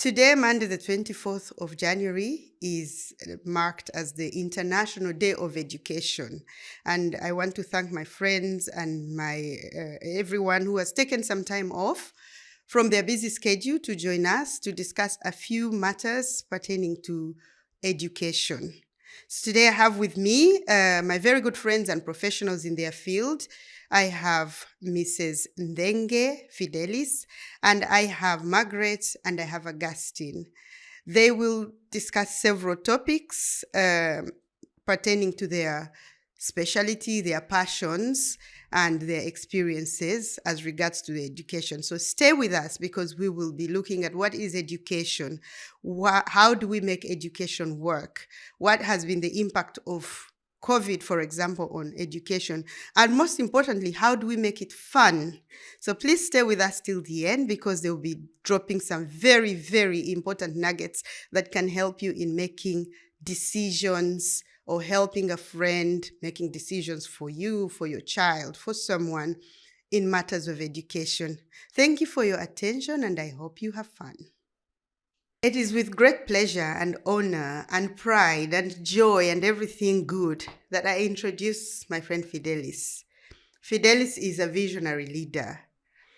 Today, Monday, the 24th of January, is marked as the International Day of Education. And I want to thank my friends and everyone who has taken some time off from their busy schedule to join us to discuss a few matters pertaining to education. So today I have with me my very good friends and professionals in their field. I have Mrs. Nethenge Fidelis, and I have Margaret, and I have Augustine. They will discuss several topics pertaining to their specialty, their passions, and their experiences as regards to the education. So stay with us because we will be looking at what is education, how do we make education work, what has been the impact of COVID, for example, on education, and most importantly, how do we make it fun? So please stay with us till the end because they'll be dropping some very, very important nuggets that can help you in making decisions or helping a friend making decisions for you, for your child, for someone in matters of education. Thank you for your attention, and I hope you have fun. It is with great pleasure and honor and pride and joy and everything good that I introduce my friend Fidelis. Fidelis is a visionary leader,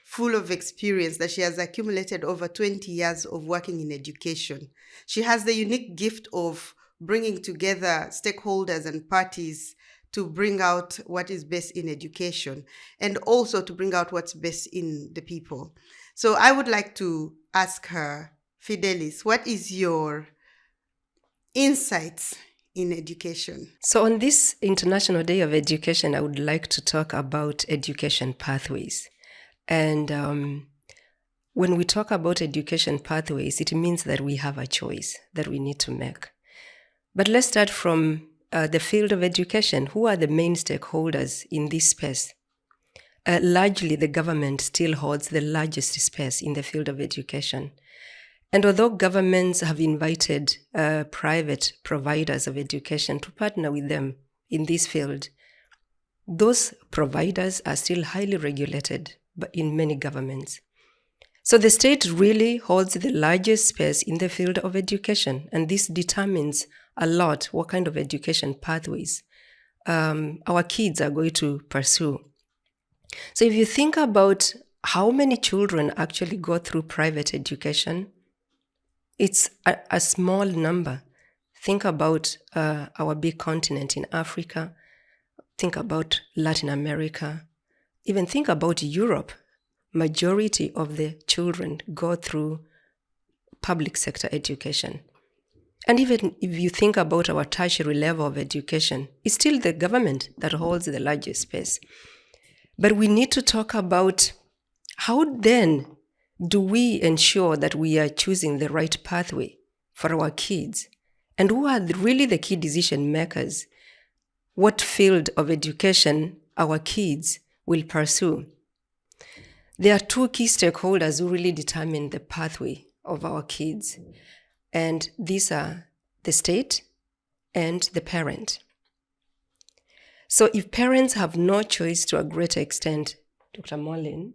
full of experience that she has accumulated over 20 years of working in education. She has the unique gift of bringing together stakeholders and parties to bring out what is best in education and also to bring out what's best in the people. So I would like to ask her, Fidelis, what is your insights in education? So on this International Day of Education, I would like to talk about education pathways. And when we talk about education pathways, it means that we have a choice that we need to make. But let's start from the field of education. Who are the main stakeholders in this space? Largely, the government still holds the largest space in the field of education. And although governments have invited private providers of education to partner with them in this field, those providers are still highly regulated in many governments. So the state really holds the largest space in the field of education, and this determines a lot what kind of education pathways our kids are going to pursue. So if you think about how many children actually go through private education, it's a small number. Think about our big continent in Africa. Think about Latin America. Even think about Europe. Majority of the children go through public sector education. And even if you think about our tertiary level of education, it's still the government that holds the largest space. But we need to talk about how then do we ensure that we are choosing the right pathway for our kids? And who are really the key decision makers? What field of education our kids will pursue? There are two key stakeholders who really determine the pathway of our kids. And these are the state and the parent. So if parents have no choice to a greater extent, Dr. Mollynn,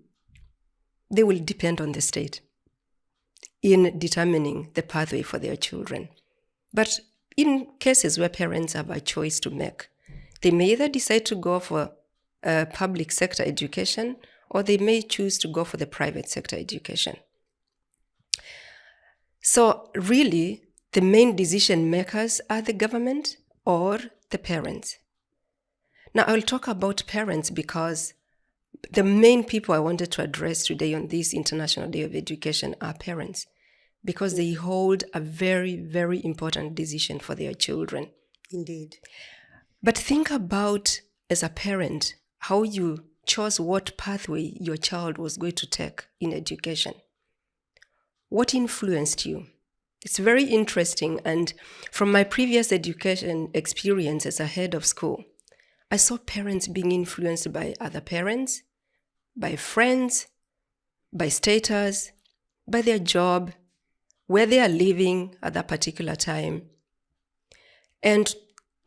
they will depend on the state in determining the pathway for their children. But in cases where parents have a choice to make, they may either decide to go for public sector education or they may choose to go for the private sector education. So really, the main decision makers are the government or the parents. Now, I'll talk about parents because the main people I wanted to address today on this International Day of Education are parents, because they hold a very, very important decision for their children. Indeed. But think about, as a parent, how you chose what pathway your child was going to take in education. What influenced you? It's very interesting, and from my previous education experience as a head of school, I saw parents being influenced by other parents, by friends, by status, by their job, where they are living at that particular time. And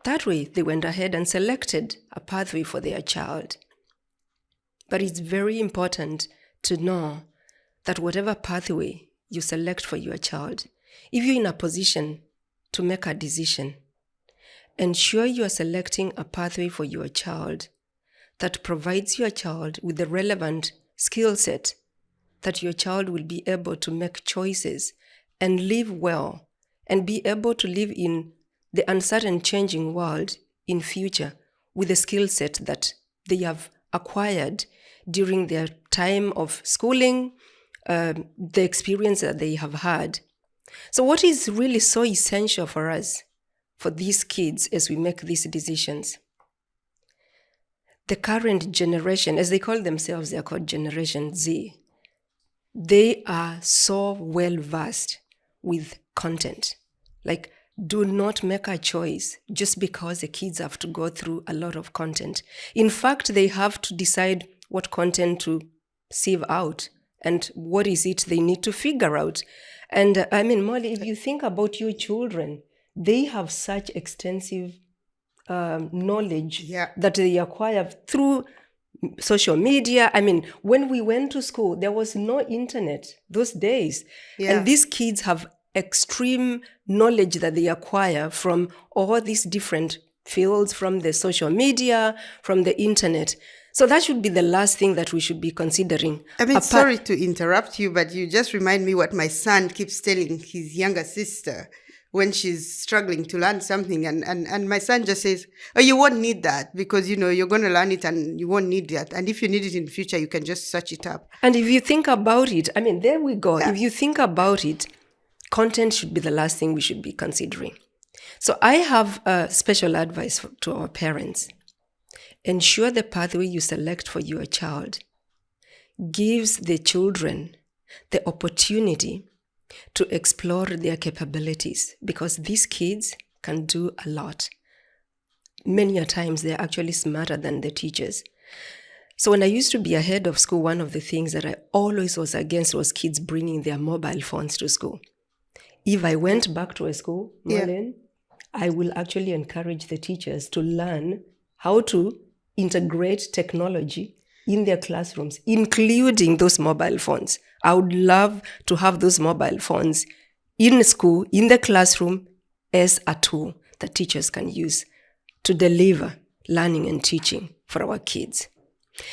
that way, they went ahead and selected a pathway for their child. But it's very important to know that whatever pathway you select for your child, if you're in a position to make a decision, ensure you are selecting a pathway for your child that provides your child with the relevant skill set that your child will be able to make choices and live well and be able to live in the uncertain changing world in future with the skill set that they have acquired during their time of schooling, the experience that they have had. So what is really so essential for us, for these kids, as we make these decisions? The current generation, as they call themselves, they are called Generation Z. They are so well versed with content. Like, do not make a choice just because the kids have to go through a lot of content. In fact, they have to decide what content to sieve out and what is it they need to figure out. And Molly, if you think about your children, they have such extensive knowledge that they acquire through social media. When we went to school, there was no internet those days. And these kids have extreme knowledge that they acquire from all these different fields, from the social media, from the internet. So that should be the last thing that we should be considering. Sorry to interrupt you, but you just remind me what my son keeps telling his younger sister when she's struggling to learn something. And my son just says, oh, you won't need that because, you're going to learn it and you won't need that. And if you need it in the future, you can just search it up. And if you think about it, there we go. Yeah. If you think about it, content should be the last thing we should be considering. So I have special advice to our parents. Ensure the pathway you select for your child gives the children the opportunity to explore their capabilities, because these kids can do a lot. Many a times they're actually smarter than the teachers. So when I used to be a head of school, one of the things that I always was against was kids bringing their mobile phones to school. If I went back to a school, Mollynn, I will actually encourage the teachers to learn how to integrate technology in their classrooms, including those mobile phones. I would love to have those mobile phones in school, in the classroom, as a tool that teachers can use to deliver learning and teaching for our kids.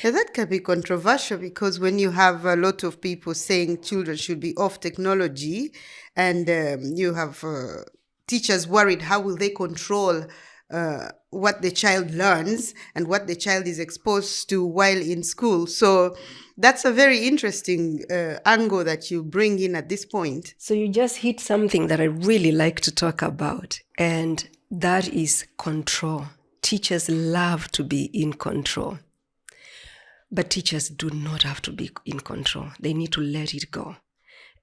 Yeah, that can be controversial, because when you have a lot of people saying children should be off technology, and you have teachers worried how will they control what the child learns and what the child is exposed to while in school. So that's a very interesting angle that you bring in at this point. So you just hit something that I really like to talk about, and that is control. Teachers love to be in control. But teachers do not have to be in control. They need to let it go.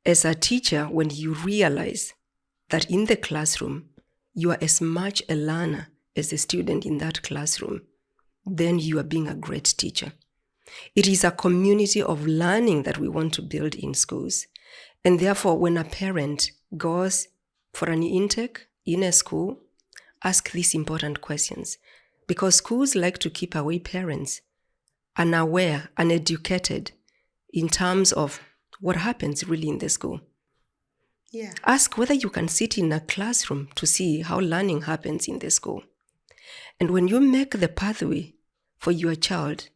As a teacher, when you realize that in the classroom, you are as much a learner as a student in that classroom, then you are being a great teacher. It is a community of learning that we want to build in schools. And therefore, when a parent goes for an intake in a school, ask these important questions. Because schools like to keep away parents unaware, uneducated in terms of what happens really in the school. Yeah. Ask whether you can sit in a classroom to see how learning happens in the school. And when you make the pathway for your child,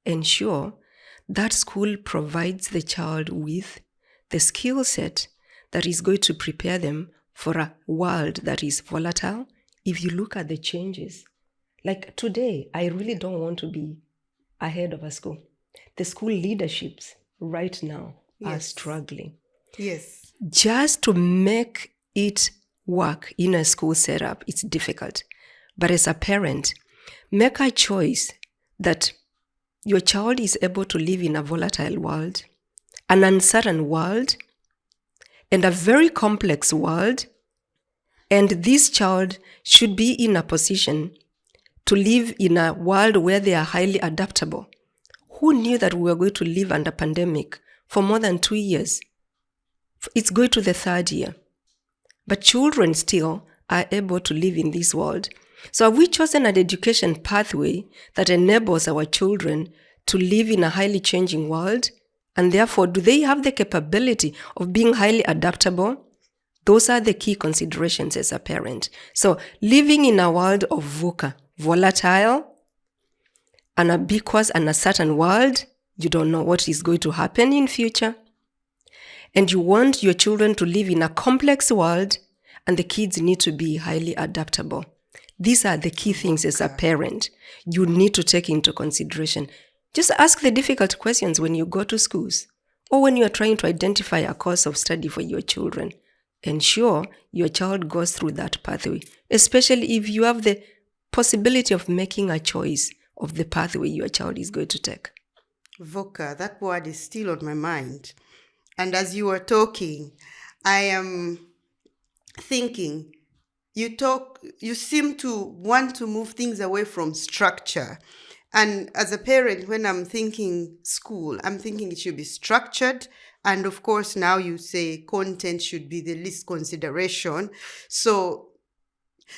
ensure that school provides the child with the skill set that is going to prepare them for a world that is volatile. If you look at the changes, like today, I really don't want to be ahead of a school. The school leaderships right now are struggling. Yes. Just to make it work in a school setup, it's difficult. But as a parent, make a choice that your child is able to live in a volatile world, an uncertain world, and a very complex world. And this child should be in a position to live in a world where they are highly adaptable. Who knew that we were going to live under pandemic for more than 2 years? It's going to the 3rd year. But children still are able to live in this world. So have we chosen an education pathway that enables our children to live in a highly changing world And therefore, do they have the capability of being highly adaptable? Those are the key considerations as a parent. So living in a world of VUCA, volatile, unambiguous, and a certain world, you don't know what is going to happen in future. And you want your children to live in a complex world, and the kids need to be highly adaptable. These are the key things as a parent you need to take into consideration. Just ask the difficult questions when you go to schools or when you are trying to identify a course of study for your children. Ensure your child goes through that pathway, especially if you have the possibility of making a choice of the pathway your child is going to take. VUCA, that word is still on my mind. And as you were talking, I am thinking, you seem to want to move things away from structure. And as a parent, when I'm thinking school, I'm thinking it should be structured. And of course, now you say content should be the least consideration. So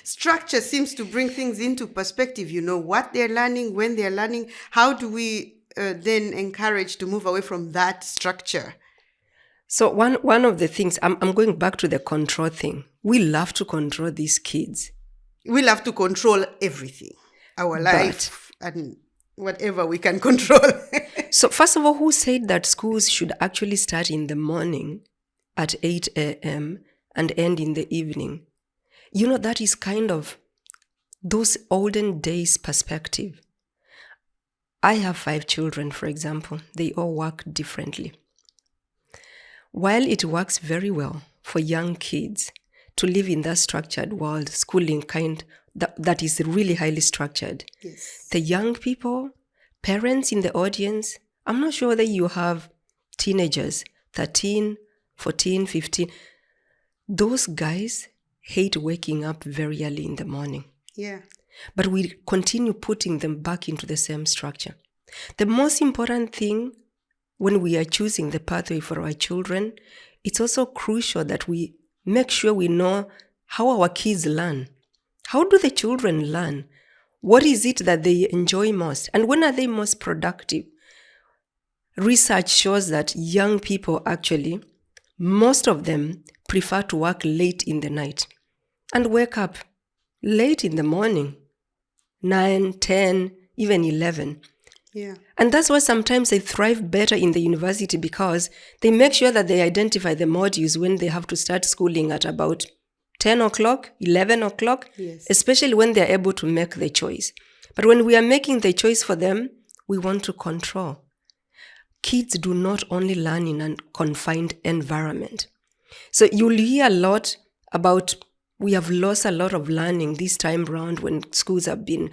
structure seems to bring things into perspective. You know what they're learning, when they're learning. How do we then encourage to move away from that structure? So one of the things, I'm going back to the control thing. We love to control these kids. We love to control everything, our life and whatever we can control. So first of all, who said that schools should actually start in the morning at 8 a.m. and end in the evening? You know, that is kind of those olden days perspective. I have 5 children, for example. They all work differently. While it works very well for young kids to live in that structured world, schooling that is really highly structured. Yes. The young people, parents in the audience, I'm not sure that you have teenagers, 13, 14, 15. Those guys hate waking up very early in the morning. Yeah. But we continue putting them back into the same structure. The most important thing when we are choosing the pathway for our children, it's also crucial that we make sure we know how our kids learn. How do the children learn? What is it that they enjoy most? And when are they most productive? Research shows that young people actually, most of them prefer to work late in the night and wake up late in the morning, 9, 10, even 11. Yeah. And that's why sometimes they thrive better in the university because they make sure that they identify the modules when they have to start schooling at about 10 o'clock, 11 o'clock, Yes. especially when they're able to make the choice. But when we are making the choice for them, we want to control. Kids do not only learn in a confined environment. So you'll hear a lot about we have lost a lot of learning this time round when schools have been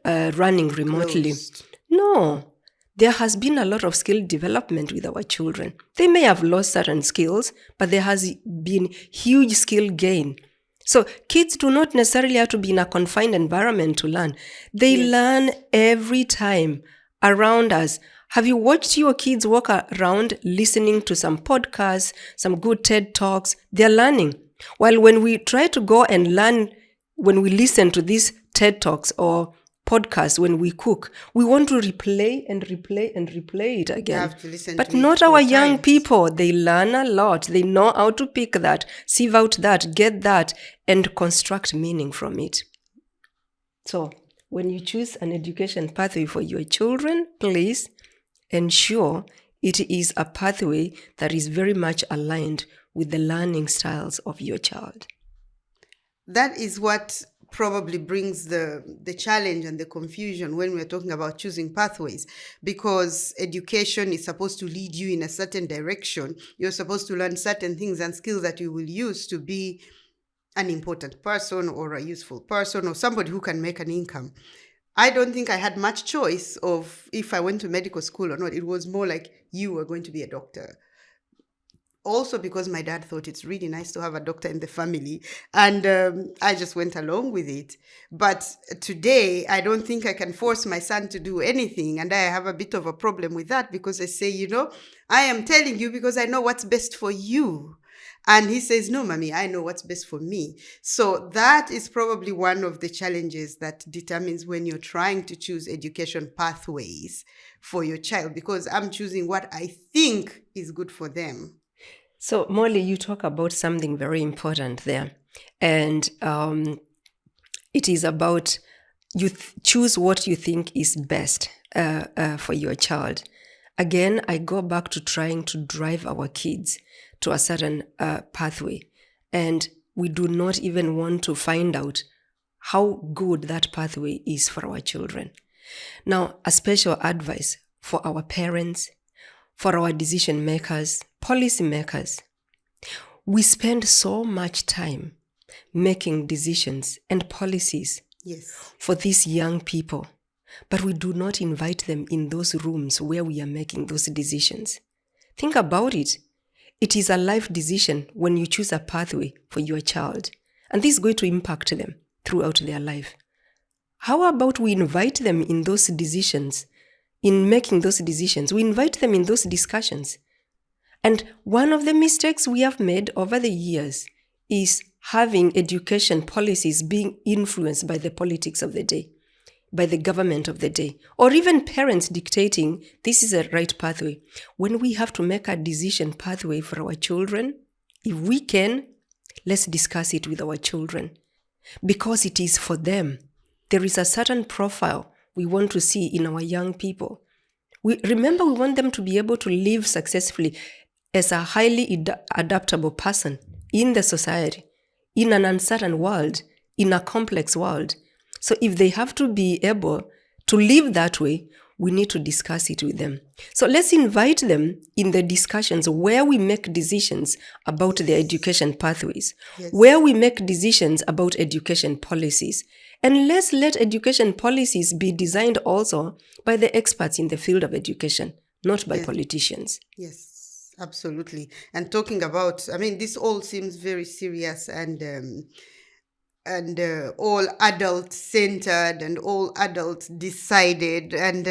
running remotely. Closed. No, there has been a lot of skill development with our children. They may have lost certain skills, but there has been huge skill gain. So kids do not necessarily have to be in a confined environment to learn. They learn every time around us. Have you watched your kids walk around listening to some podcasts, some good TED Talks? They're learning. While when we try to go and learn, when we listen to these TED Talks or podcasts, when we cook, we want to replay and replay and replay it again. You have to listen but to not it 4 our young times. people. They learn a lot. They know how to pick that, sieve out that, get that, and construct meaning from it. So when you choose an education pathway for your children, please ensure it is a pathway that is very much aligned with the learning styles of your child. That is what probably brings the challenge and the confusion when we're talking about choosing pathways, because education is supposed to lead you in a certain direction. You're supposed to learn certain things and skills that you will use to be an important person or a useful person or somebody who can make an income. I don't think I had much choice of if I went to medical school or not. It was more like you were going to be a doctor. Also because my dad thought it's really nice to have a doctor in the family, and I just went along with it. But today, I don't think I can force my son to do anything, and I have a bit of a problem with that because I say, I am telling you because I know what's best for you. And he says, no, mommy, I know what's best for me. So that is probably one of the challenges that determines when you're trying to choose education pathways for your child, because I'm choosing what I think is good for them. So, Molly, you talk about something very important there. And it is about you choose what you think is best for your child. Again, I go back to trying to drive our kids to a certain pathway. And we do not even want to find out how good that pathway is for our children. Now, a special advice for our parents, for our decision makers, policy makers. We spend so much time making decisions and policies for these young people, but we do not invite them in those rooms where we are making those decisions. Think about it. It is a life decision when you choose a pathway for your child, and this is going to impact them throughout their life. How about we invite them in those decisions, in making those decisions? We invite them in those discussions. And one of the mistakes we have made over the years is having education policies being influenced by the politics of the day, by the government of the day, or even parents dictating this is a right pathway. When we have to make a decision pathway for our children, if we can, let's discuss it with our children, because it is for them. There is a certain profile we want to see in our young people. We want them to be able to live successfully as a highly adaptable person in the society, in an uncertain world, in a complex world. So if they have to be able to live that way, we need to discuss it with them. So let's invite them in the discussions where we make decisions about their education pathways, where we make decisions about education policies. And let's let education policies be designed also by the experts in the field of education, not by politicians. Yes, absolutely. And talking about, this all seems very serious and all adult-centered and all adult-decided. And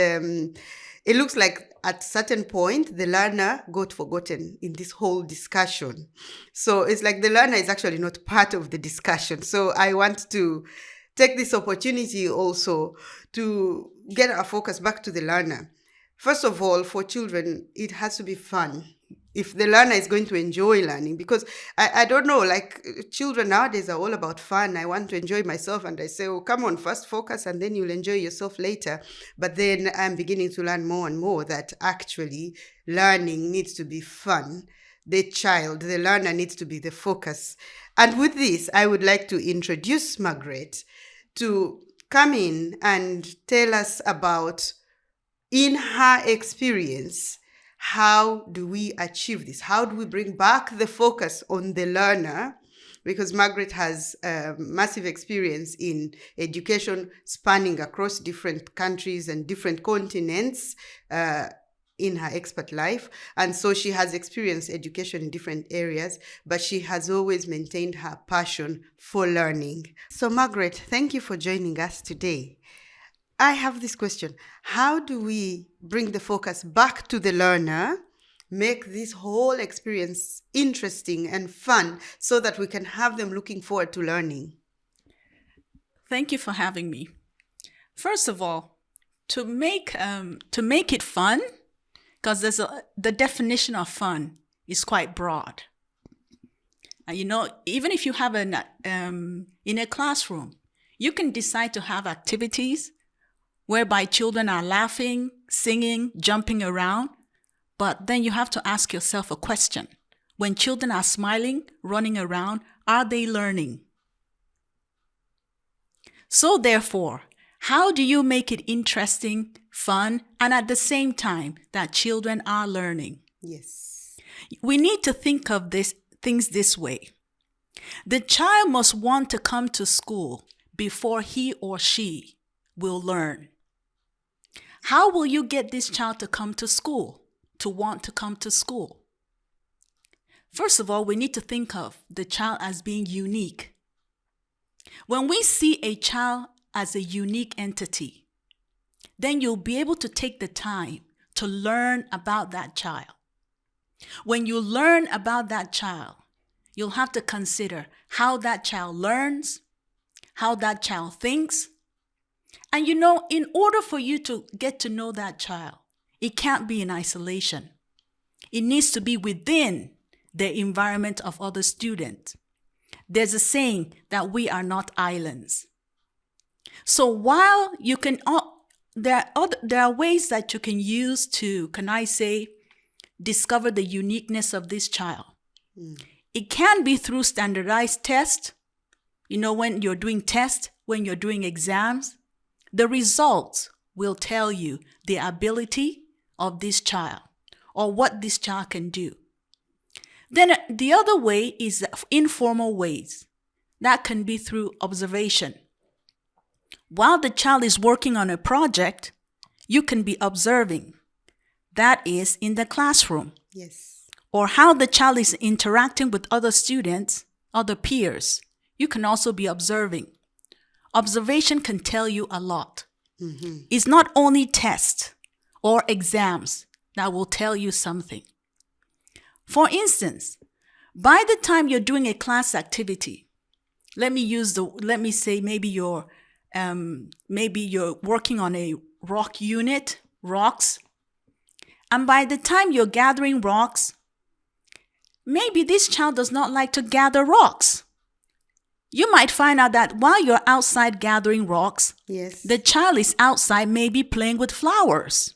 it looks like at certain point, the learner got forgotten in this whole discussion. So it's like the learner is actually not part of the discussion. So I want to take this opportunity also to get our focus back to the learner. First of all, for children, it has to be fun. If the learner is going to enjoy learning, because I don't know, like children nowadays are all about fun. I want to enjoy myself, and I say, oh, come on, first focus and then you'll enjoy yourself later. But then I'm beginning to learn more and more that actually learning needs to be fun. The learner needs to be the focus. And with this, I would like to introduce Margaret to come in and tell us about, in her experience, how do we achieve this? How do we bring back the focus on the learner? Because Margaret has massive experience in education spanning across different countries and different continents in her expert life. And so she has experienced education in different areas, but she has always maintained her passion for learning. So Margaret, thank you for joining us today. I have this question. How do we bring the focus back to the learner, make this whole experience interesting and fun so that we can have them looking forward to learning? Thank you for having me. First of all, to make it fun, because the definition of fun is quite broad. And even if you have in a classroom, you can decide to have activities whereby children are laughing, singing, jumping around. But then you have to ask yourself a question. When children are smiling, running around, are they learning? So therefore, how do you make it interesting, fun, and at the same time that children are learning? Yes. We need to think of things this way. The child must want to come to school before he or she will learn. How will you get this child to come to school, to want to come to school? First of all, we need to think of the child as being unique. When we see a child as a unique entity, then you'll be able to take the time to learn about that child. When you learn about that child, you'll have to consider how that child learns, how that child thinks. And you know, in order for you to get to know that child, it can't be in isolation. It needs to be within the environment of other students. There's a saying that we are not islands. So while you can, there are ways that you can use to, discover the uniqueness of this child. It can be through standardized tests. You know, when you're doing tests, when you're doing exams, the results will tell you the ability of this child or what this child can do. Then the other way is informal ways. That can be through observation. While the child is working on a project, you can be observing. That is in the classroom. Yes. Or how the child is interacting with other students, other peers. You can also be observing. Observation can tell you a lot. It's not only tests or exams that will tell you something. For instance, by the time you're doing a class activity, maybe you're working on a rock unit, rocks, and by the time you're gathering rocks, maybe this child does not like to gather rocks. You might find out that while you're outside gathering rocks, Yes. the child is outside maybe playing with flowers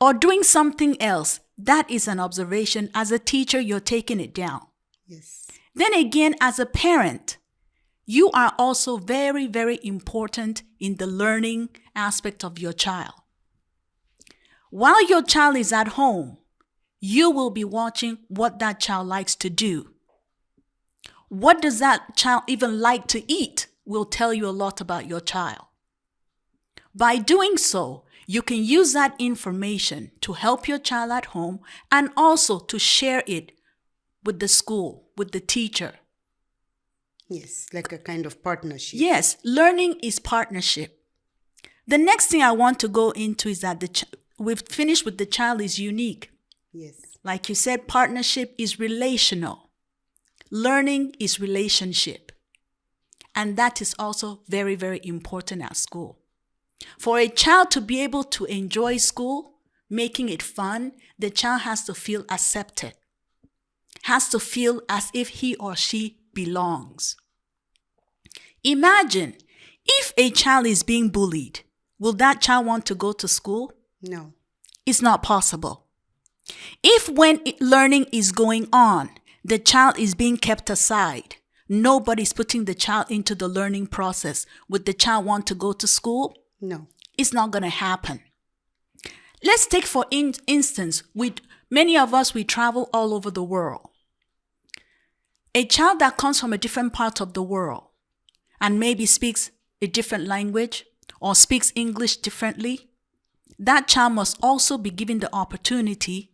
or doing something else. That is an observation. As a teacher, you're taking it down. Yes. Then again, as a parent, you are also very, very important in the learning aspect of your child. While your child is at home, you will be watching what that child likes to do. What does that child even like to eat will tell you a lot about your child. By doing so, you can use that information to help your child at home and also to share it with the school, with the teacher. Yes, like a kind of partnership. Yes, learning is partnership. The next thing I want to go into is that we've finished with the child is unique. Yes. Like you said, partnership is relational. Learning is relationship. And that is also very, very important at school. For a child to be able to enjoy school, making it fun, the child has to feel accepted, has to feel as if he or she belongs. Imagine if a child is being bullied, will that child want to go to school? No. It's not possible. If when learning is going on, the child is being kept aside, nobody's putting the child into the learning process, would the child want to go to school? No. It's not going to happen. Let's take for instance, many of us, we travel all over the world. A child that comes from a different part of the world and maybe speaks a different language or speaks English differently, that child must also be given the opportunity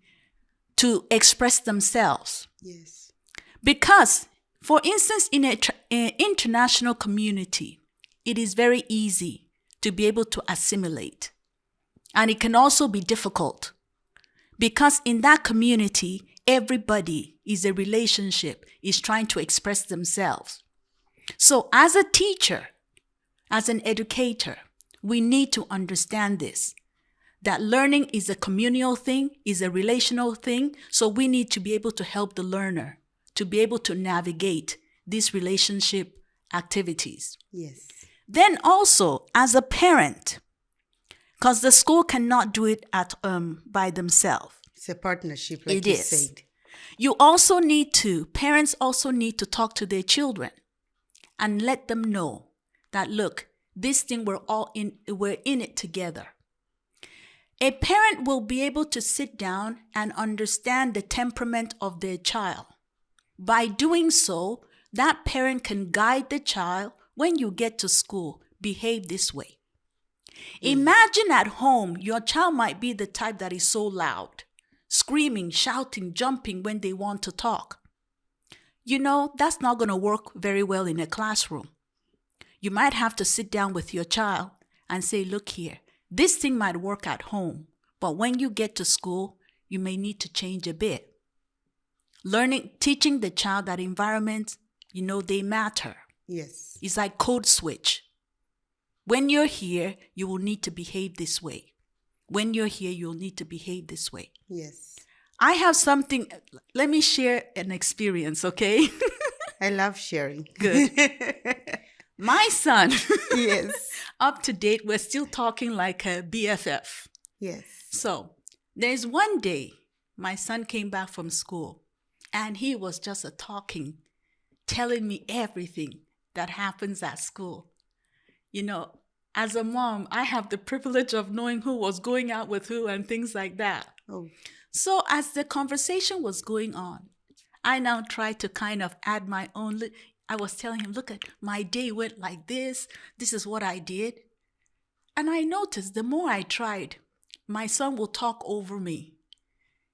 to express themselves. Yes. Because, for instance, in an international community, it is very easy to be able to assimilate. And it can also be difficult because in that community, everybody is a relationship, is trying to express themselves. So as a teacher, as an educator, we need to understand this, that learning is a communal thing, is a relational thing. So we need to be able to help the learner to be able to navigate these relationship activities. Yes. Then also, as a parent, because the school cannot do it by themselves. It's a partnership, like It you is. said. Parents also need to talk to their children and let them know that, look, this thing we're in it together. A parent will be able to sit down and understand the temperament of their child. By doing so, that parent can guide the child. When you get to school, behave this way. Imagine at home, your child might be the type that is so loud, screaming, shouting, jumping when they want to talk. You know, that's not going to work very well in a classroom. You might have to sit down with your child and say, look here, this thing might work at home, but when you get to school, you may need to change a bit. teaching the child that environment, they matter. Yes. It's like code switch. When you're here, you will need to behave this way. When you're here, you'll need to behave this way. Yes. I have something. Let me share an experience, okay? I love sharing. Good. My son, Yes. up to date, we're still talking like a BFF. Yes. So there's one day my son came back from school and he was just telling me everything that happens at school. As a mom, I have the privilege of knowing who was going out with who and things like that. Oh. So as the conversation was going on, I now tried to kind of add my own. I was telling him, look, my day went like this. This is what I did. And I noticed the more I tried, my son will talk over me.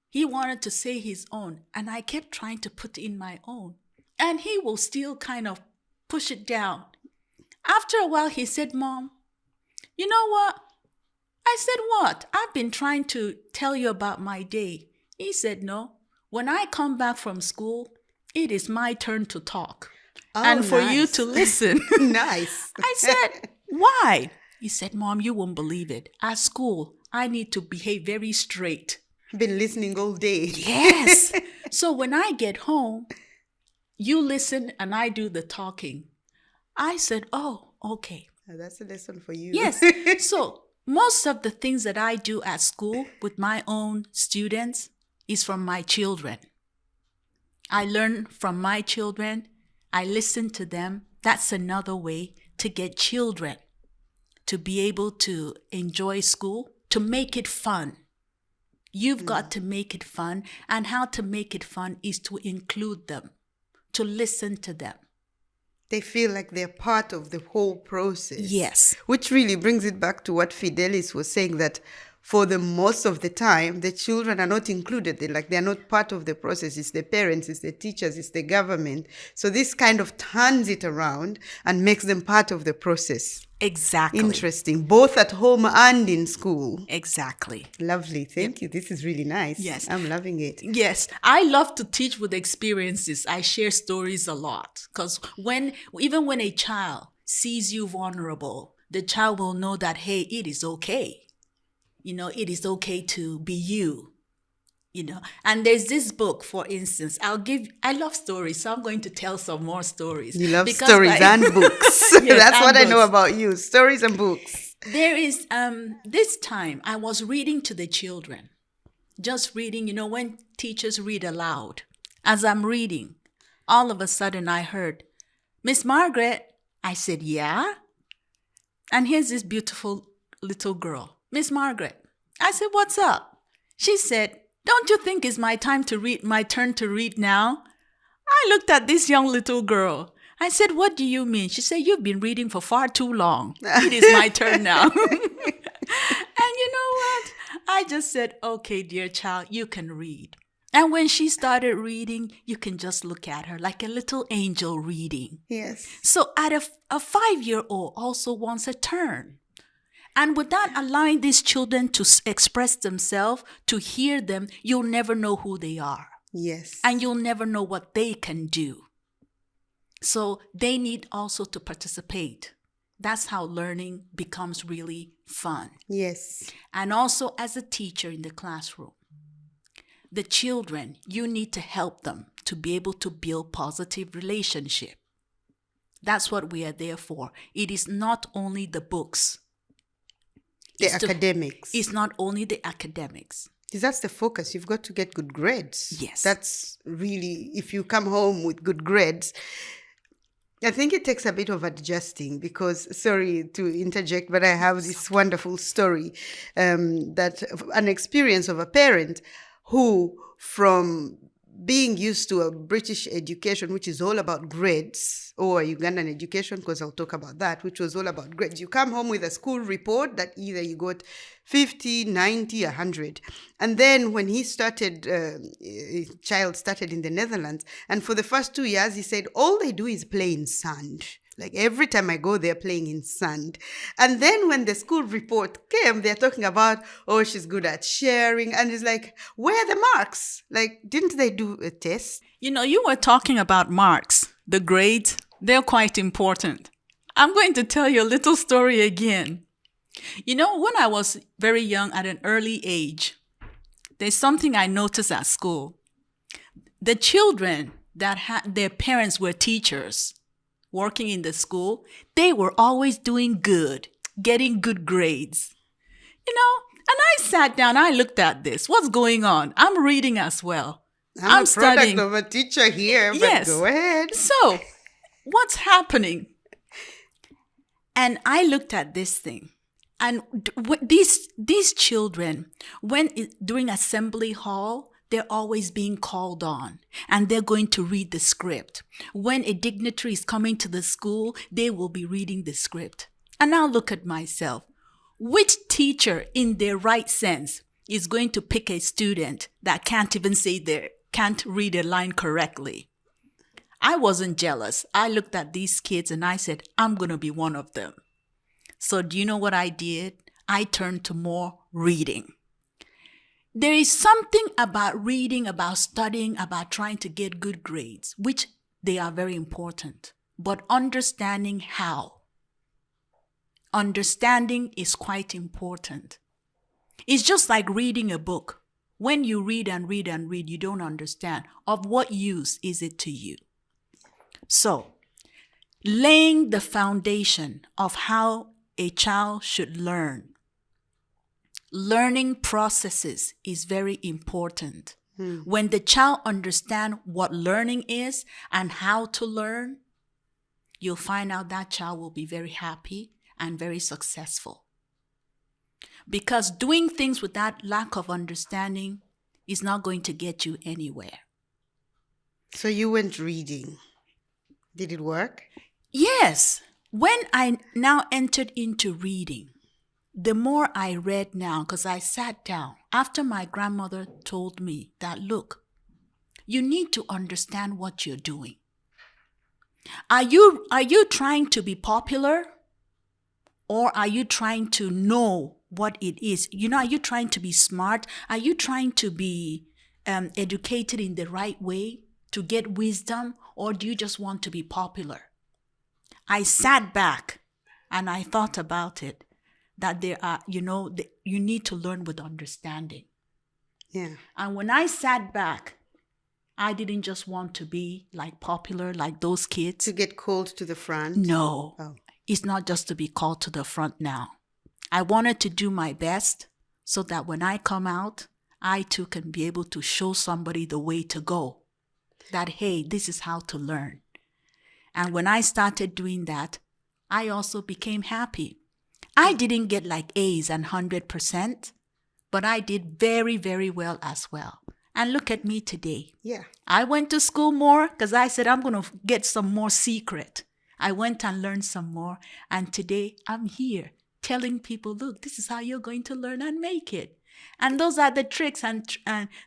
He wanted to say his own, and I kept trying to put in my own. And he will still kind of push it down. After a while, he said, Mom, you know what? I said, what? I've been trying to tell you about my day. He said, no. When I come back from school, it is my turn to talk. And for you to listen. Nice. I said, why? He said, Mom, you won't believe it. At school, I need to behave very straight. Been listening all day. Yes. So when I get home, you listen and I do the talking. I said, oh, okay. That's a lesson for you. Yes. So most of the things that I do at school with my own students is from my children. I learn from my children. I listen to them. That's another way to get children to be able to enjoy school, to make it fun. You've got to make it fun. And how to make it fun is to include them, to listen to them. They feel like they're part of the whole process. Yes. Which really brings it back to what Fidelis was saying, that for the most of the time, the children are not included. They're not part of the process. It's the parents, it's the teachers, it's the government. So this kind of turns it around and makes them part of the process. Exactly. Interesting. Both at home and in school. Exactly. Lovely. Thank you. This is really nice. Yes. I'm loving it. Yes. I love to teach with experiences. I share stories a lot because even when a child sees you vulnerable, the child will know that, hey, it is okay. It is okay to be you. And there's this book, for instance, I love stories, so I'm going to tell some more stories. You love stories and books. Yes, that's what books. I know about you, stories and books. There is, this time I was reading to the children, just reading, when teachers read aloud. As I'm reading, all of a sudden I heard, Miss Margaret. I said, yeah? And here's this beautiful little girl, Miss Margaret. I said, what's up? She said, don't you think it's my turn to read now? I looked at this young little girl. I said, what do you mean? She said, you've been reading for far too long. It is my turn now. And you know what? I just said, okay, dear child, you can read. And when she started reading, you can just look at her like a little angel reading. Yes. So a 5-year-old also wants a turn. And without allowing these children to express themselves, to hear them, you'll never know who they are. Yes. And you'll never know what they can do. So they need also to participate. That's how learning becomes really fun. Yes. And also as a teacher in the classroom, the children, you need to help them to be able to build positive relationship. That's what we are there for. It is not only the books. Academics. It's not only the academics. That's the focus. You've got to get good grades. Yes. That's really, if you come home with good grades, I think it takes a bit of adjusting because, sorry to interject, but I have this wonderful story that an experience of a parent who, from being used to a British education, which is all about grades, or a Ugandan education, because I'll talk about that, which was all about grades. You come home with a school report that either you got 50, 90, 100. And then when he started, his child started in the Netherlands, and for the first 2 years, he said, all they do is play in sand. Like every time I go, they're playing in sand. And then when the school report came, they're talking about, oh, she's good at sharing. And it's like, where are the marks? Like, didn't they do a test? You know, you were talking about marks, the grades. They're quite important. I'm going to tell you a little story again. You know, when I was very young at an early age, there's something I noticed at school. The children that had their parents were teachers working in the school, they were always doing good, getting good grades. You know, and I sat down, I looked at this. What's going on? I'm reading as well. I'm a studying. product of a teacher here, but Yes. go ahead. So, what's happening? And I looked at this thing. And these children, during assembly hall, they're always being called on and they're going to read the script. When a dignitary is coming to the school, they will be reading the script. And now look at myself. Which teacher in their right sense is going to pick a student that can't read a line correctly? I wasn't jealous. I looked at these kids and I said, I'm going to be one of them. So do you know what I did? I turned to more reading. There is something about reading, about studying, about trying to get good grades, which they are very important. But understanding how. Understanding is quite important. It's just like reading a book. When you read and read and read, you don't understand. Of what use is it to you? So, laying the foundation of how a child should learn. Learning processes is very important. When the child understands what learning is and how to learn, you'll find out that child will be very happy and very successful. Because doing things with that lack of understanding is not going to get you anywhere. So you went reading. Did it work? Yes. When I now entered into reading, the more I read now, because I sat down after my grandmother told me that, look, you need to understand what you're doing. Are you trying to be popular? Or are you trying to know what it is? You know, are you trying to be smart? Are you trying to be educated in the right way to get wisdom? Or do you just want to be popular? I sat back and I thought about it, that there are, you need to learn with understanding. Yeah. And when I sat back, I didn't just want to be like popular, like those kids. To get called to the front? No. Oh. It's not just to be called to the front now. I wanted to do my best so that when I come out, I too can be able to show somebody the way to go. That, hey, this is how to learn. And when I started doing that, I also became happy. I didn't get like A's and 100%, but I did very, very well as well. And look at me today. Yeah. I went to school more because I said I'm going to get some more secret. I went and learned some more. And today I'm here telling people, look, this is how you're going to learn and make it. And those are the tricks and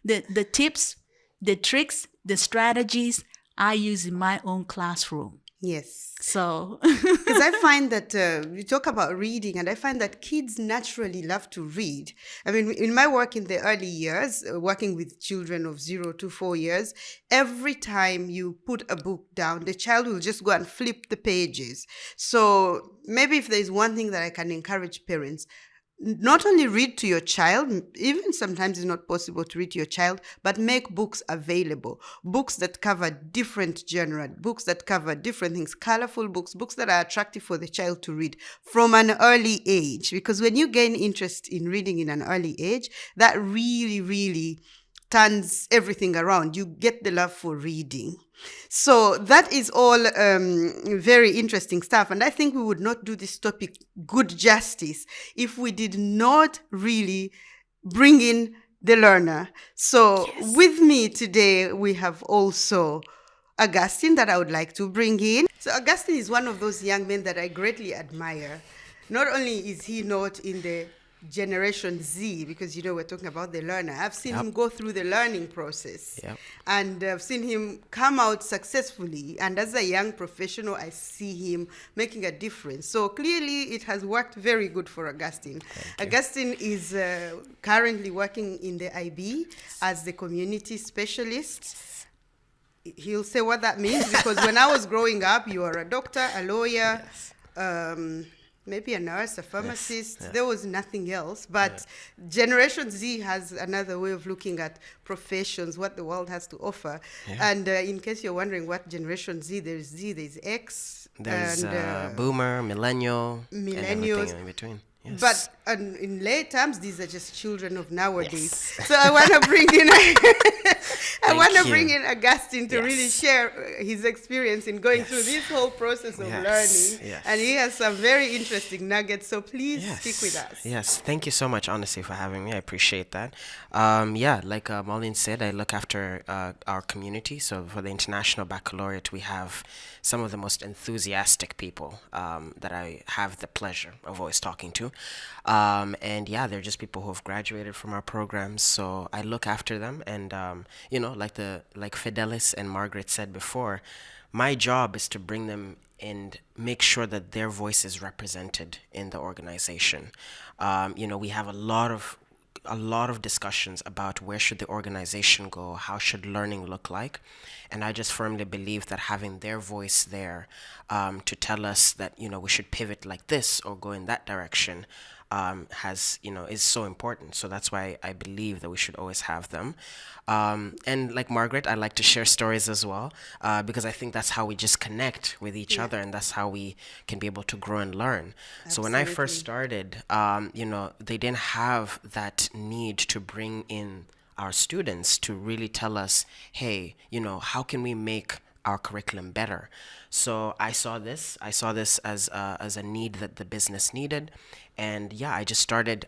the tips, the tricks, the strategies I use in my own classroom. Yes. So, because I find that we talk about reading, and I find that kids naturally love to read. I mean, in my work in the early years, working with children of 0 to 4 years, every time you put a book down, the child will just go and flip the pages. So maybe if there's one thing that I can encourage parents, not only read to your child, even sometimes it's not possible to read to your child, but make books available. Books that cover different genres, books that cover different things, colorful books, books that are attractive for the child to read from an early age. Because when you gain interest in reading in an early age, that really, really turns everything around. You get the love for reading. So that is all very interesting stuff. And I think we would not do this topic good justice if we did not really bring in the learner. So with me today, we have also Augustine that I would like to bring in. So Augustine is one of those young men that I greatly admire. Not only is he not in the Generation Z, because we're talking about the learner. I've seen Yep. him go through the learning process, Yep. and I've seen him come out successfully. And as a young professional, I see him making a difference. So clearly, it has worked very good for Augustine. Augustine is currently working in the IB as the community specialist. He'll say what that means, because when I was growing up, you were a doctor, a lawyer, maybe a nurse, a pharmacist. Yeah. There was nothing else. But Generation Z has another way of looking at professions, what the world has to offer. Yeah. And in case you're wondering what Generation there's X. There's and boomer, millennial, and everything millennials. in between. Yes. But in lay terms, these are just children of nowadays. So I want to bring in, bring in Augustine to really share his experience in going through this whole process of learning. Yes. And he has some very interesting nuggets. So please stick with us. Yes, thank you so much, honestly, for having me. I appreciate that. Like Mollynn said, I look after our community. So for the International Baccalaureate, we have some of the most enthusiastic people that I have the pleasure of always talking to. They're just people who have graduated from our programs. So I look after them, and like Fidelis and Margaret said before, my job is to bring them and make sure that their voice is represented in the organization. We have a lot of discussions about where should the organization go, how should learning look like, and I just firmly believe that having their voice there to tell us that we should pivot like this or go in that direction is so important. So that's why I believe that we should always have them. And like Margaret, I like to share stories as well, because I think that's how we just connect with each other, and that's how we can be able to grow and learn. Absolutely. So when I first started, they didn't have that need to bring in our students to really tell us, hey, how can we make our curriculum better? So I saw this as a need that the business needed, and I just started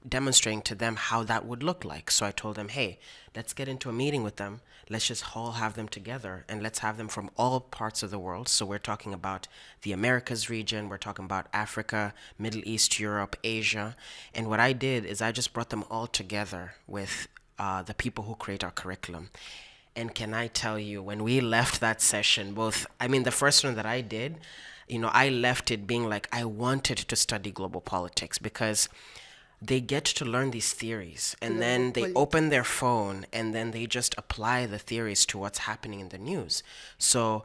demonstrating to them how that would look like. So I told them, hey, let's get into a meeting with them. Let's just all have them together, and let's have them from all parts of the world. So we're talking about the Americas region, we're talking about Africa, Middle East, Europe, Asia. And what I did is I just brought them all together with the people who create our curriculum. And can I tell you, when we left that session, the first one that I did, I left it being like, I wanted to study global politics, because they get to learn these theories, and then they open their phone, and then they just apply the theories to what's happening in the news. So,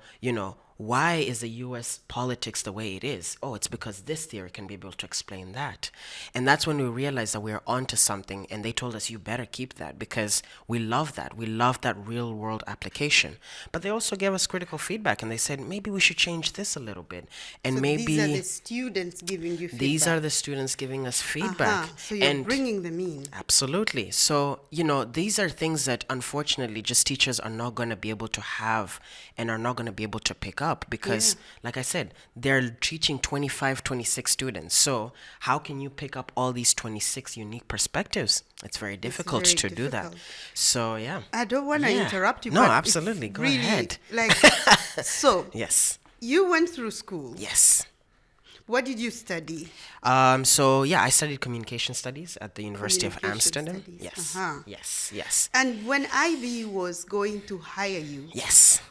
why is the U.S. politics the way it is? Oh, it's because this theory can be able to explain that. And that's when we realized that we were onto something, and they told us, you better keep that, because we love that. We love that real world application. But they also gave us critical feedback, and they said, maybe we should change this a little bit. And So maybe these are the students giving you feedback. these are the students giving us feedback. So you're bringing them in. Absolutely. So, these are things that unfortunately just teachers are not going to be able to have and are not going to be able to pick up, because like I said, they're teaching 25, 26 students. So how can you pick up all these 26 unique perspectives? It's very difficult to do that. So, I don't want to interrupt you. No, but absolutely. it's Go really, ahead. So Yes. you went through school. Yes. What did you study? I studied communication studies at the University of Amsterdam. Studies. Yes. Yes. And when IB was going to hire you, Yes.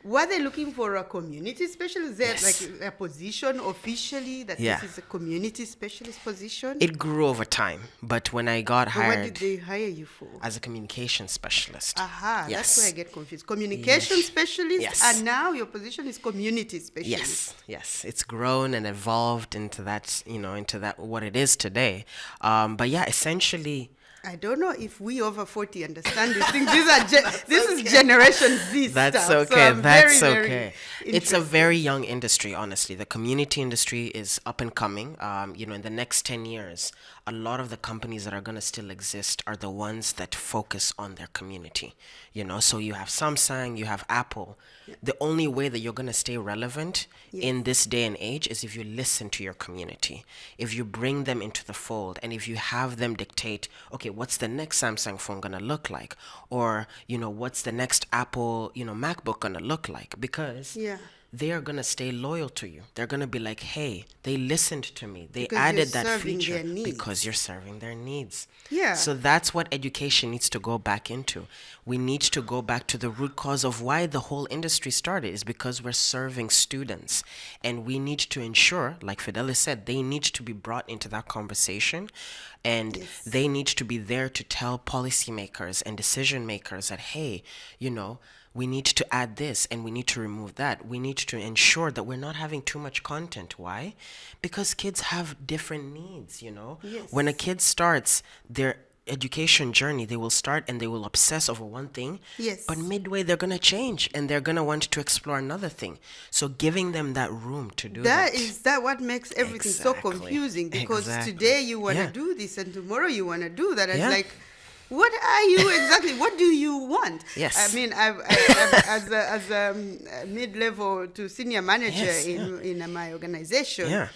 were they looking for a community specialist? Is there Yes. like a position officially that this is a community specialist position? It grew over time, but when I got But hired what did they hire you for? as a communication specialist. That's where I get confused. Communication specialist, Yes. and now your position is community specialist. Yes, it's grown and evolved into that, what it is today. Essentially, I don't know if we over 40 understand these things. This is Generation Z That's stuff. okay. So I'm That's very, okay. very It's a interested. very young industry, honestly. The community industry is up and coming. In the next 10 years, a lot of the companies that are going to still exist are the ones that focus on their community. So you have Samsung, you have Apple. The only way that you're going to stay relevant in this day and age is if you listen to your community, if you bring them into the fold, and if you have them dictate, okay, what's the next Samsung phone going to look like? Or, what's the next Apple, MacBook going to look like? Because they are going to stay loyal to you. They're going to be like, hey, they listened to me. They Because added you're that serving feature their needs. because you're serving their needs. Yeah. So that's what education needs to go back into. We need to go back to the root cause of why the whole industry started, is because we're serving students. And we need to ensure, like Fidelis said, they need to be brought into that conversation. And Yes. they need to be there to tell policymakers and decision makers that, hey, you know, we need to add this and we need to remove that. We need to ensure that we're not having too much content. Why? Because kids have different needs, you know? Yes. When a kid starts their education journey, they will start and they will obsess over one thing. Yes. But midway, they're going to change and they're going to want to explore another thing. So giving them that room to do that. Is that what makes everything so Exactly. confusing? Because Exactly. today you want to Yeah. do this and tomorrow you want to do that. And Yeah. it's like, what are you exactly? What do you want? Yes. I mean, I've as a mid-level to senior manager Yes, in my organization, Yeah.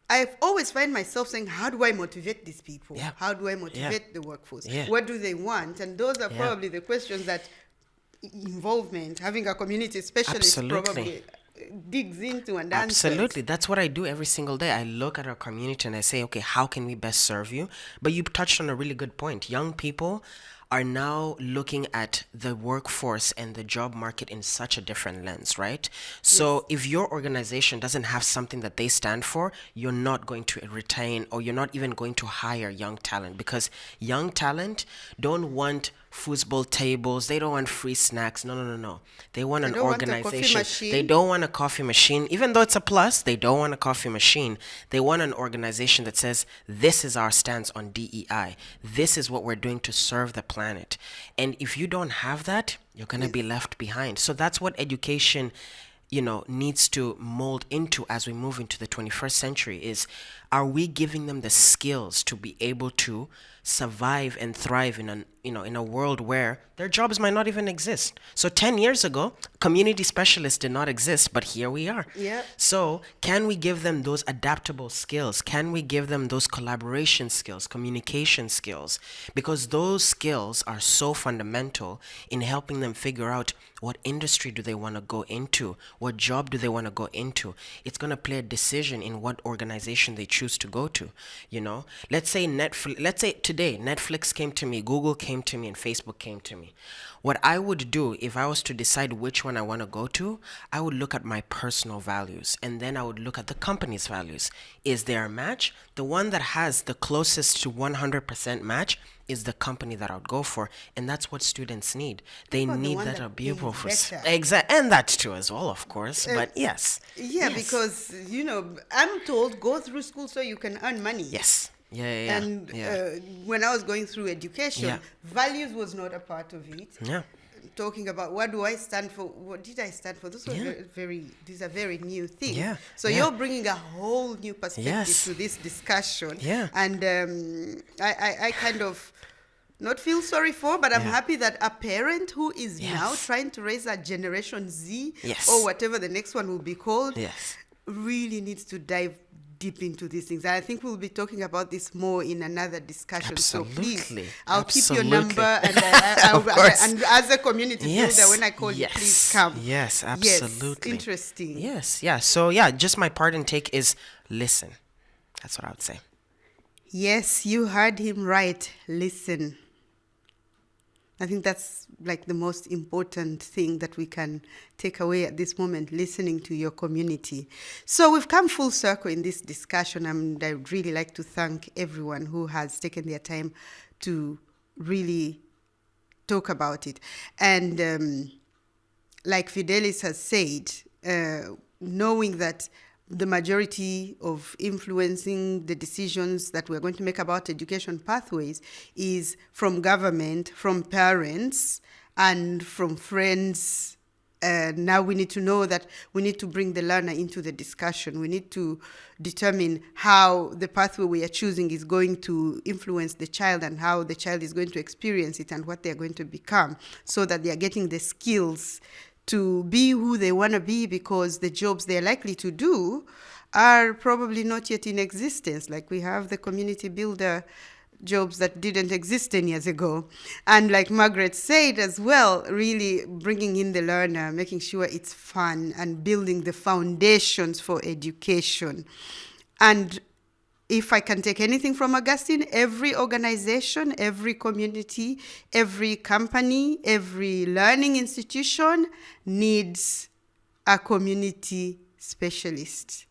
I've always find myself saying, how do I motivate these people? Yeah. How do I motivate the workforce? Yeah. What do they want? And those are Yeah. probably the questions that involvement, having a community specialist Absolutely. probably digs into and answers. Absolutely. That's what I do every single day. I look at our community and I say, okay, how can we best serve you? But you touched on a really good point. Young people are now looking at the workforce and the job market in such a different lens, right? So if your organization doesn't have something that they stand for, you're not going to retain, or you're not even going to hire young talent, because young talent don't want foosball tables. They don't want free snacks. No. They want an don't want a coffee organization. machine. They don't want a coffee machine. Even though it's a plus, they don't want a coffee machine. They want an organization that says, this is our stance on DEI. This is what we're doing to serve the planet. And if you don't have that, you're going to be left behind. So that's what education, you know, needs to mold into as we move into the 21st century. Is, are we giving them the skills to be able to survive and thrive in a world where their jobs might not even exist? So 10 years ago, community specialists did not exist, but here we are. Yeah. So can we give them those adaptable skills? Can we give them those collaboration skills, communication skills? Because those skills are so fundamental in helping them figure out what industry do they want to go into, what job do they want to go into. It's going to play a decision in what organization they choose to go to. You know, let's say today Netflix came to me, Google came to me, and Facebook came to me. What I would do if I was to decide which one I want to go to, I would look at my personal values, and then I would look at the company's values. Is there a match? The one that has the closest to 100% match is the company that I would go for, and that's what students need. They Well, the need one that that ability pays for better. and that too as well, of course. But yes. Yeah, Yes. because, you know, I'm told go through school so you can earn money. Yes. Yeah. And yeah. when I was going through education, Yeah. values was not a part of it. Yeah. Talking about what do I stand for? What did I stand for? These are very new things. Yeah, So yeah. you're bringing a whole new perspective Yes. to this discussion. Yeah. And I kind of not feel sorry for, but I'm Yeah. happy that a parent who is now Yes. trying to raise a Generation Z Yes. or whatever the next one will be called Yes. really needs to dive deep into these things. And I think we'll be talking about this more in another discussion. So please, Absolutely. I'll keep your Absolutely. number and Of course. and as a community Yes. builder, when I call you, please come. Yes, absolutely. Yes, interesting. Yes, yeah. So yeah, just my part and take is listen. That's what I would say. Yes, you heard him right. Listen. I think that's like the most important thing that we can take away at this moment, listening to your community. So we've come full circle in this discussion, and I would really like to thank everyone who has taken their time to really talk about it. And like Fidelis has said, knowing that the majority of influencing the decisions that we're going to make about education pathways is from government, from parents, and from friends. Now we need to know that we need to bring the learner into the discussion. We need to determine how the pathway we are choosing is going to influence the child and how the child is going to experience it and what they're going to become, so that they are getting the skills to be who they want to be, because the jobs they're likely to do are probably not yet in existence. Like we have the community builder jobs that didn't exist 10 years ago. And like Margaret said as well, really bringing in the learner, making sure it's fun and building the foundations for education. And if I can take anything from Augustine, every organization, every community, every company, every learning institution needs a community specialist,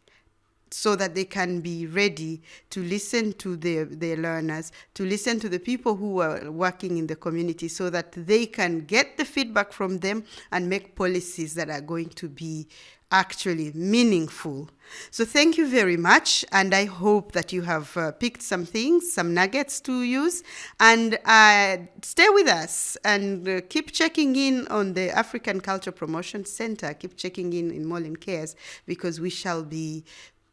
so that they can be ready to listen to their learners, to listen to the people who are working in the community, so that they can get the feedback from them and make policies that are going to be actually meaningful. So thank you very much, and I hope that you have picked some things, some nuggets to use, and stay with us and keep checking in on the African Culture Promotion Center. Keep checking in Mollynn Cares, because we shall be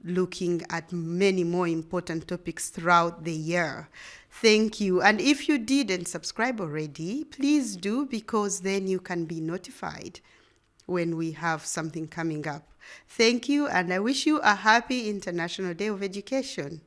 looking at many more important topics throughout the year. Thank you. And if you didn't subscribe already, please do, because then you can be notified when we have something coming up. Thank you, and I wish you a happy International Day of Education.